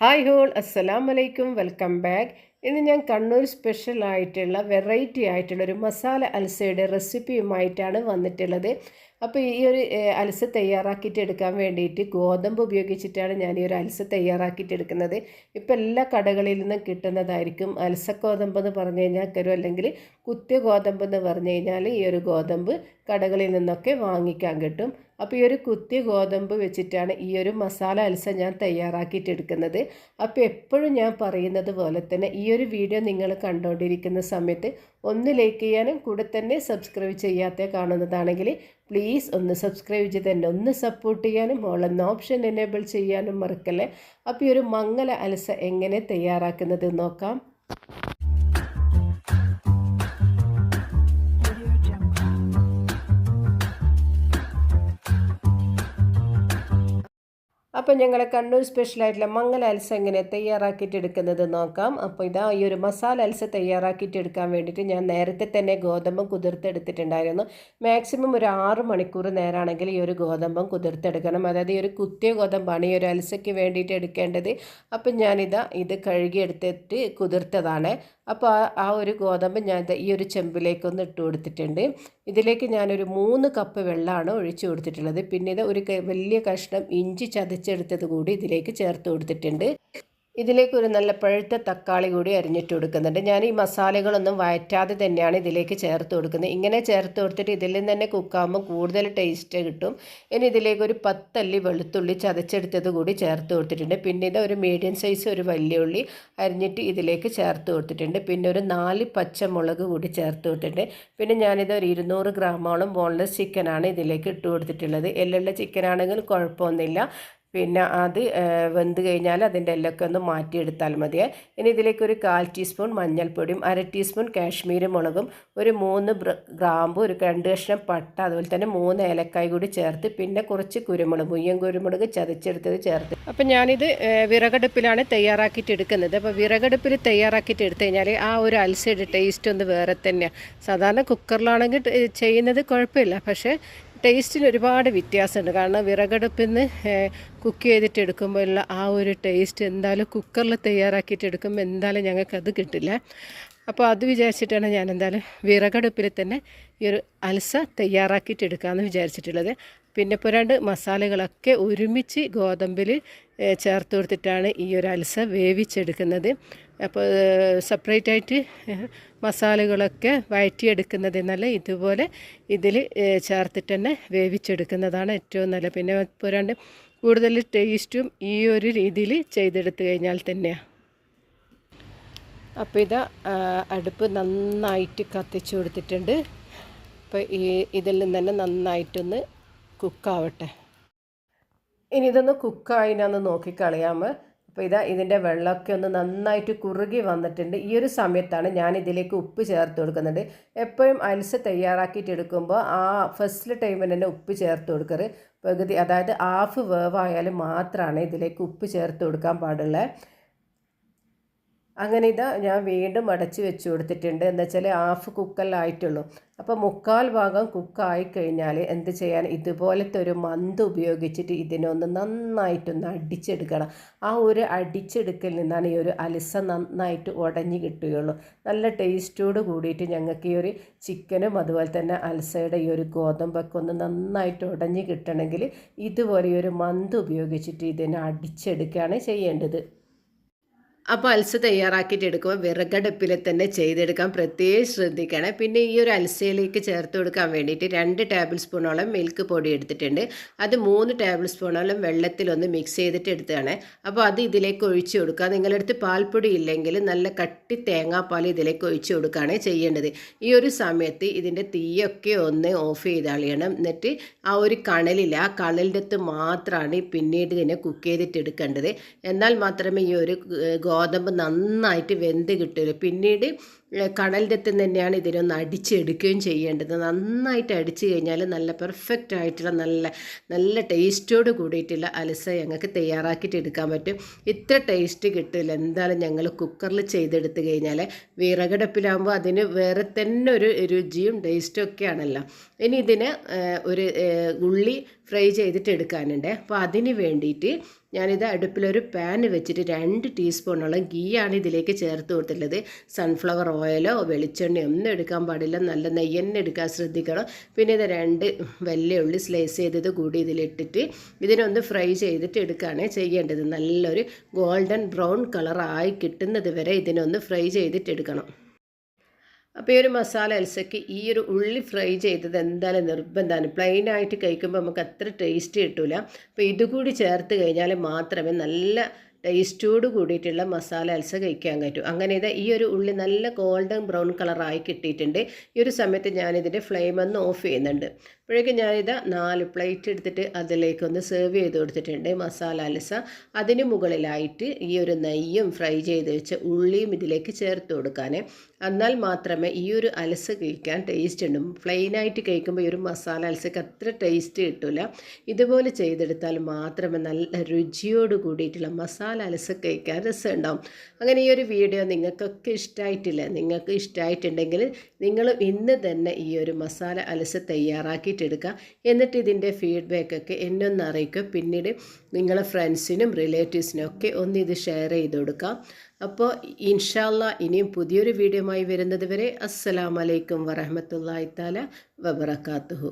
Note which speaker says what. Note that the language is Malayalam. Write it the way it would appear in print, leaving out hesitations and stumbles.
Speaker 1: ഹായ് ഹോൾ അസ്സലാമു അലൈക്കും വെൽക്കം ബാക്ക്. ഇന്ന് ഞാൻ കണ്ണൂർ സ്പെഷ്യൽ ആയിട്ടുള്ള വെറൈറ്റി ആയിട്ടുള്ള ഒരു മസാല അൽസയുടെ റെസിപ്പിയുമായിട്ടാണ് വന്നിട്ടുള്ളത്. അപ്പോൾ ഈ ഒരു അൽസ തയ്യാറാക്കിയിട്ട് എടുക്കാൻ വേണ്ടിയിട്ട് ഗോതമ്പ് ഉപയോഗിച്ചിട്ടാണ് ഞാൻ ഈ ഒരു അൽസ തയ്യാറാക്കിയിട്ട് എടുക്കുന്നത്. ഇപ്പോൾ എല്ലാ കടകളിൽ നിന്നും കിട്ടുന്നതായിരിക്കും അൽസ ഗോതമ്പ് എന്ന് പറഞ്ഞു കഴിഞ്ഞാൽ കരു, അല്ലെങ്കിൽ കുത്തിയ ഗോതമ്പ് എന്ന് പറഞ്ഞു കഴിഞ്ഞാൽ ഈ ഒരു ഗോതമ്പ് കടകളിൽ നിന്നൊക്കെ വാങ്ങിക്കാൻ കിട്ടും. അപ്പോൾ ഈ ഒരു കുത്തിയ ഗോതമ്പ് വെച്ചിട്ടാണ് ഈ ഒരു മസാല അൽസ ഞാൻ തയ്യാറാക്കിയിട്ട് എടുക്കുന്നത്. അപ്പോൾ എപ്പോഴും ഞാൻ പറയുന്നത് പോലെ തന്നെ ഈ ഒരു വീഡിയോ നിങ്ങൾ കണ്ടുകൊണ്ടിരിക്കുന്ന സമയത്ത് ഒന്ന് ലൈക്ക് ചെയ്യാനും കൂടെ തന്നെ സബ്സ്ക്രൈബ് ചെയ്യാത്ത കാണുന്നതാണെങ്കിൽ പ്ലീസ് ഒന്ന് സബ്സ്ക്രൈബ് ചെയ്ത് തന്നെ ഒന്ന് സപ്പോർട്ട് ചെയ്യാനും ഓളെന്ന ഓപ്ഷൻ എനേബിൾ ചെയ്യാനും മറക്കല്ലേ. അപ്പോൾ ഈ ഒരു മംഗല അൽസ എങ്ങനെ തയ്യാറാക്കുന്നത് നോക്കാം. അപ്പോൾ ഞങ്ങളെ കണ്ണൂർ സ്പെഷ്യലായിട്ടുള്ള മംഗല അൽസ എങ്ങനെ തയ്യാറാക്കിയിട്ട് എടുക്കുന്നത് നോക്കാം. അപ്പോൾ ഇതാ ഈ ഒരു മസാല അൽസ തയ്യാറാക്കിയിട്ട് എടുക്കാൻ വേണ്ടിയിട്ട് ഞാൻ നേരത്തെ തന്നെ ഗോതമ്പം കുതിർത്തെടുത്തിട്ടുണ്ടായിരുന്നു. മാക്സിമം ഒരു 6 മണിക്കൂർ നേരമാണെങ്കിൽ ഈ ഒരു ഗോതമ്പം കുതിർത്തെടുക്കണം. അതായത് ഈ ഒരു കുത്തിയ ഗോതമ്പാണ് ഈ ഒരു അൽസയ്ക്ക് വേണ്ടിയിട്ട് എടുക്കേണ്ടത്. അപ്പം ഞാനിതാ ഇത് കഴുകിയെടുത്തിട്ട് കുതിർത്തതാണ്. അപ്പോൾ ആ ഒരു ഗോതമ്പ് ഞാൻ ഈ ഒരു ചെമ്പിലേക്കൊന്ന് ഇട്ട് കൊടുത്തിട്ടുണ്ട്. ഇതിലേക്ക് ഞാനൊരു 3 കപ്പ് വെള്ളമാണ് ഒഴിച്ചു കൊടുത്തിട്ടുള്ളത്. പിന്നെ ഇത് ഒരു വലിയ കഷ്ണം ഇഞ്ചി ചതച്ചെടുത്തത് കൂടി ഇതിലേക്ക് ചേർത്ത് കൊടുത്തിട്ടുണ്ട്. ഇതിലേക്ക് ഒരു നല്ല പഴുത്ത തക്കാളി കൂടി അരിഞ്ഞിട്ട് കൊടുക്കുന്നുണ്ട്. ഞാൻ ഈ മസാലകളൊന്നും വഴറ്റാതെ തന്നെയാണ് ഇതിലേക്ക് ചേർത്ത് കൊടുക്കുന്നത്. ഇങ്ങനെ ചേർത്ത് കൊടുത്തിട്ട് ഇതിൽ നിന്ന് തന്നെ കുക്കാകുമ്പോൾ കൂടുതൽ ടേസ്റ്റ് കിട്ടും. ഇനി ഇതിലേക്ക് ഒരു 10 അല്ലി വെളുത്തുള്ളി ചതച്ചെടുത്തത് കൂടി ചേർത്ത് കൊടുത്തിട്ടുണ്ട്. പിന്നെ ഇത് ഒരു മീഡിയം സൈസ് ഒരു വലിയ ഉള്ളി അരിഞ്ഞിട്ട് ഇതിലേക്ക് ചേർത്ത് കൊടുത്തിട്ടുണ്ട്. പിന്നെ ഒരു 4 പച്ചമുളക് കൂടി ചേർത്ത് കൊടുത്തിട്ടുണ്ട്. പിന്നെ ഞാനിത് ഒരു 200 ഗ്രാമോളം ബോൺലെസ് ചിക്കനാണ് ഇതിലേക്ക് ഇട്ട് കൊടുത്തിട്ടുള്ളത്. എല്ലുള്ള ചിക്കനാണെങ്കിൽ കുഴപ്പമൊന്നുമില്ല. പിന്നെ അത് വെന്ത് കഴിഞ്ഞാൽ അതിൻ്റെ എല്ലൊക്കെ ഒന്ന് മാറ്റിയെടുത്താൽ മതിയേ. ഇനി ഇതിലേക്ക് ഒരു 1/4 ടീസ്പൂൺ മഞ്ഞൾപ്പൊടിയും 1/2 ടീസ്പൂൺ കാശ്മീരി മുളകും ഒരു 3 ഗ്രാമ്പു ഒരു 2 കഷ്ണം പട്ട അതുപോലെ തന്നെ 3 ഏലക്കായ് കൂടി ചേർത്ത് പിന്നെ കുറച്ച് കുരുമുളക് മുയ്യൻ കുരുമുളക് ചതച്ചെടുത്തത് ചേർത്ത്. അപ്പം ഞാനിത് വിറകടുപ്പിലാണ് തയ്യാറാക്കിയിട്ട് എടുക്കുന്നത്. അപ്പോൾ വിറകടുപ്പിൽ തയ്യാറാക്കിയിട്ട് എടുത്തു കഴിഞ്ഞാൽ ആ ഒരു അൽസയുടെ ടേസ്റ്റ് ഒന്ന് വേറെ തന്നെയാണ്. സാധാരണ കുക്കറിലാണെങ്കിൽ ചെയ്യുന്നത് കുഴപ്പമില്ല, പക്ഷേ ടേസ്റ്റിന് ഒരുപാട് വ്യത്യാസമുണ്ട്. കാരണം വിറകടുപ്പിൽ നിന്ന് കുക്ക് ചെയ്തിട്ട് എടുക്കുമ്പോഴുള്ള ആ ഒരു ടേസ്റ്റ് എന്തായാലും കുക്കറിൽ തയ്യാറാക്കിയിട്ട് എടുക്കുമ്പോൾ എന്തായാലും ഞങ്ങൾക്കത് കിട്ടില്ല. അപ്പോൾ അത് വിചാരിച്ചിട്ടാണ് ഞാൻ എന്തായാലും വിറകടുപ്പിൽ തന്നെ ഈ ഒരു അൽസ തയ്യാറാക്കിയിട്ട് എടുക്കാമെന്ന് വിചാരിച്ചിട്ടുള്ളത്. പിന്നെ ഇപ്പോൾ 2 മസാലകളൊക്കെ ഒരുമിച്ച് ഗോതമ്പിൽ ചേർത്ത് കൊടുത്തിട്ടാണ് ഈ ഒരു അൽസ വേവിച്ചെടുക്കുന്നത്. അപ്പോൾ സെപ്പറേറ്റായിട്ട് മസാലകളൊക്കെ വഴറ്റിയെടുക്കുന്നത് എന്നല്ല, ഇതുപോലെ ഇതിൽ ചേർത്തിട്ട് തന്നെ വേവിച്ചെടുക്കുന്നതാണ് ഏറ്റവും നല്ല. പിന്നെ ഇപ്പോൾ 2 കൂടുതൽ ടേസ്റ്റും ഈ ഒരു രീതിയിൽ ചെയ്തെടുത്തു കഴിഞ്ഞാൽ തന്നെയാണ്. അപ്പോൾ ഇതാ അടുപ്പ് നന്നായിട്ട് കത്തിച്ചു കൊടുത്തിട്ടുണ്ട്. അപ്പോൾ ഇതിൽ നിന്ന് തന്നെ നന്നായിട്ടൊന്ന് കുക്കാവട്ടെ. ഇനി ഇതൊന്ന് കുക്കായിനാന്ന് നോക്കിക്കളയാമോ. അപ്പോൾ ഇതാ ഇതിൻ്റെ വെള്ളമൊക്കെ ഒന്ന് നന്നായിട്ട് കുറുകി വന്നിട്ടുണ്ട്. ഈ ഒരു സമയത്താണ് ഞാൻ ഇതിലേക്ക് ഉപ്പ് ചേർത്ത് കൊടുക്കുന്നത്. എപ്പോഴും അൽസ തയ്യാറാക്കിയിട്ട് എടുക്കുമ്പോൾ ആ ഫസ്റ്റ് ടൈമിൽ തന്നെ ഉപ്പ് ചേർത്ത് കൊടുക്കരുത്. പകുതി, അതായത് 1/2 വേവായാലും മാത്രമാണ് ഇതിലേക്ക് ഉപ്പ് ചേർത്ത് കൊടുക്കാൻ പാടുള്ളത്. അങ്ങനെ ഇതാ ഞാൻ വീണ്ടും അടച്ച് വെച്ച് കൊടുത്തിട്ടുണ്ട്. എന്താ വെച്ചാൽ 1/2 കുക്കല്ലായിട്ടുള്ളൂ. അപ്പോൾ 1/4 ഭാഗം കുക്കായി കഴിഞ്ഞാൽ എന്ത് ചെയ്യാൻ, ഇതുപോലത്തെ ഒരു മന്ത് ഉപയോഗിച്ചിട്ട് ഇതിനൊന്ന് നന്നായിട്ടൊന്ന് അടിച്ചെടുക്കണം. ആ ഒരു അടിച്ചെടുക്കൽ നിന്നാണ് ഈ ഒരു അൽസ നന്നായിട്ട് ഉടഞ്ഞ് കിട്ടുകയുള്ളൂ. നല്ല ടേസ്റ്റോട് കൂടിയിട്ട് ഞങ്ങൾക്ക് ഈ ഒരു ചിക്കനും അതുപോലെ തന്നെ അൽസയുടെ ഈ ഒരു ഗോതമ്പൊക്കെ ഒന്ന് നന്നായിട്ട് ഉടഞ്ഞ് കിട്ടണമെങ്കിൽ ഇതുപോലെ ഒരു മന്ത് ഉപയോഗിച്ചിട്ട് ഇതിനെ അടിച്ചെടുക്കുകയാണ് ചെയ്യേണ്ടത്. അപ്പോൾ അൽസ തയ്യാറാക്കിയിട്ട് എടുക്കുമ്പോൾ വിറകടുപ്പിൽ തന്നെ ചെയ്തെടുക്കാൻ പ്രത്യേകം ശ്രദ്ധിക്കണം. പിന്നെ ഈ ഒരു അൽസയിലേക്ക് ചേർത്ത് കൊടുക്കാൻ വേണ്ടിയിട്ട് 2 ടേബിൾ സ്പൂണോളം മിൽക്ക് പൊടി എടുത്തിട്ടുണ്ട്. അത് 3 ടേബിൾ സ്പൂണോളം വെള്ളത്തിലൊന്ന് മിക്സ് ചെയ്തിട്ട് എടുത്തതാണ്. അപ്പോൾ അത് ഇതിലേക്ക് ഒഴിച്ച് കൊടുക്കുക. നിങ്ങളുടെ അടുത്ത് പാൽപ്പൊടി ഇല്ലെങ്കിൽ നല്ല കട്ടി തേങ്ങാപ്പാൽ ഇതിലേക്ക് ഒഴിച്ച് കൊടുക്കുകയാണ് ചെയ്യേണ്ടത്. ഈ ഒരു സമയത്ത് ഇതിൻ്റെ തീയൊക്കെ ഒന്ന് ഓഫ് ചെയ്ത് കളയണം. എന്നിട്ട് ആ ഒരു കണലില്ല, ആ കണലിൻ്റെ അടുത്ത് മാത്രമാണ് പിന്നീട് ഇതിനെ കുക്ക് ചെയ്തിട്ട് എടുക്കേണ്ടത്. എന്നാൽ മാത്രമേ ഈ ഒരു ഗോതമ്പ് നന്നായിട്ട് വെന്ത് കിട്ടുള്ളൂ. പിന്നീട് കടലിൻ്റെ അടുത്ത് തന്നെയാണ് ഇതിനൊന്ന് അടിച്ചെടുക്കുകയും ചെയ്യേണ്ടത്. നന്നായിട്ട് അടിച്ചു കഴിഞ്ഞാൽ നല്ല പെർഫെക്റ്റ് ആയിട്ടുള്ള നല്ല ടേസ്റ്റോട് കൂടിയിട്ടുള്ള അൽസ ഞങ്ങൾക്ക് തയ്യാറാക്കിയിട്ട് എടുക്കാൻ പറ്റും. ഇത്ര ടേസ്റ്റ് കിട്ടില്ല എന്തായാലും ഞങ്ങൾ കുക്കറിൽ ചെയ്തെടുത്ത് കഴിഞ്ഞാൽ. വിറകടുപ്പിലാകുമ്പോൾ അതിന് വേറെ തന്നെ ഒരു രുചിയും ടേസ്റ്റും ഒക്കെയാണല്ലോ. ഇനി ഇതിന് ഒരു ഉള്ളി ഫ്രൈ ചെയ്തിട്ട് എടുക്കാനുണ്ട്. അപ്പോൾ അതിന് വേണ്ടിയിട്ട് ഞാനിത് അടുപ്പിലൊരു പാൻ വെച്ചിട്ട് 2 ടീസ്പൂണോളം ഗീയാണ് ഇതിലേക്ക് ചേർത്ത് കൊടുത്തിട്ടുള്ളത്. സൺഫ്ലവർ ഓയിലോ വെളിച്ചെണ്ണയോ ഒന്നും എടുക്കാൻ പാടില്ല, നല്ല നെയ്യ് തന്നെ എടുക്കാൻ ശ്രദ്ധിക്കണം. പിന്നെ ഇത് 2 വലിയ ഉള്ളി സ്ലൈസ് ചെയ്തത് കൂടി ഇതിലിട്ടിട്ട് ഇതിനൊന്ന് ഫ്രൈ ചെയ്തിട്ട് എടുക്കുകയാണ് ചെയ്യേണ്ടത്. നല്ലൊരു ഗോൾഡൻ ബ്രൗൺ കളറായി കിട്ടുന്നത് വരെ ഇതിനൊന്ന് ഫ്രൈ ചെയ്തിട്ട് എടുക്കണം. അപ്പോൾ ഈ ഒരു മസാല അൽസയ്ക്ക് ഈ ഒരു ഉള്ളി ഫ്രൈ ചെയ്തത് എന്തായാലും നിർബന്ധമാണ്. പ്ലെയിനായിട്ട് കഴിക്കുമ്പോൾ നമുക്ക് അത്ര ടേസ്റ്റ് കിട്ടില്ല. അപ്പോൾ ഇതുകൂടി ചേർത്ത് കഴിഞ്ഞാൽ മാത്രമേ നല്ല ടേസ്റ്റോട് കൂടിയിട്ടുള്ള മസാല അൽസ കഴിക്കാൻ പറ്റും. അങ്ങനെ ഇത് ഈ ഒരു ഉള്ളി നല്ല ഗോൾഡൻ ബ്രൗൺ കളറായി കിട്ടിയിട്ടുണ്ട്. ഈ ഒരു സമയത്ത് ഞാനിതിൻ്റെ ഫ്ലെയിം ഒന്ന് ഓഫ് ചെയ്യുന്നുണ്ട്. അപ്പോഴേക്കും ഞാനിത് 4 പ്ലേറ്റ് എടുത്തിട്ട് അതിലേക്കൊന്ന് സെർവ് ചെയ്ത് കൊടുത്തിട്ടുണ്ട് മസാല അൽസ. അതിന് മുകളിലായിട്ട് ഈ ഒരു നെയ്യും ഫ്രൈ ചെയ്ത് വെച്ച ഉള്ളിയും ഇതിലേക്ക് ചേർത്ത് കൊടുക്കാൻ. എന്നാൽ മാത്രമേ ഈ ഒരു അൽസ കഴിക്കാൻ ടേസ്റ്റ് ഉണ്ട്. പ്ലെയിനായിട്ട് കഴിക്കുമ്പോൾ ഈ ഒരു മസാല അൽസയ്ക്ക് അത്ര ടേസ്റ്റ് കിട്ടില്ല. ഇതുപോലെ ചെയ്തെടുത്താൽ മാത്രമേ നല്ല രുചിയോട് കൂടിയിട്ടുള്ള മസാല അൽസ കഴിക്കാൻ രസം ഉണ്ടാവും. അങ്ങനെ ഈ ഒരു വീഡിയോ നിങ്ങൾക്കൊക്കെ ഇഷ്ടമായിട്ടില്ല, നിങ്ങൾക്ക് ഇഷ്ടമായിട്ടുണ്ടെങ്കിൽ നിങ്ങൾ ഇന്ന് തന്നെ ഈ ഒരു മസാല അൽസ തയ്യാറാക്കിയിട്ടെടുക്കുക. എന്നിട്ട് ഇതിൻ്റെ ഫീഡ്ബാക്കൊക്കെ എന്നെ ഒന്ന് അറിയിക്കുക. പിന്നീട് നിങ്ങളെ ഫ്രണ്ട്സിനും റിലേറ്റീവ്സിനും ഒക്കെ ഒന്ന് ഇത് ഷെയർ ചെയ്ത് കൊടുക്കാം. അപ്പോൾ ഇൻഷാ അല്ലാഹ് ഇനിയും പുതിയൊരു വീഡിയോയുമായി വരുന്നത് വരെ അസ്സലാമു അലൈക്കും വറഹ്മത്തുള്ളാഹി തആല വബറകാതുഹു.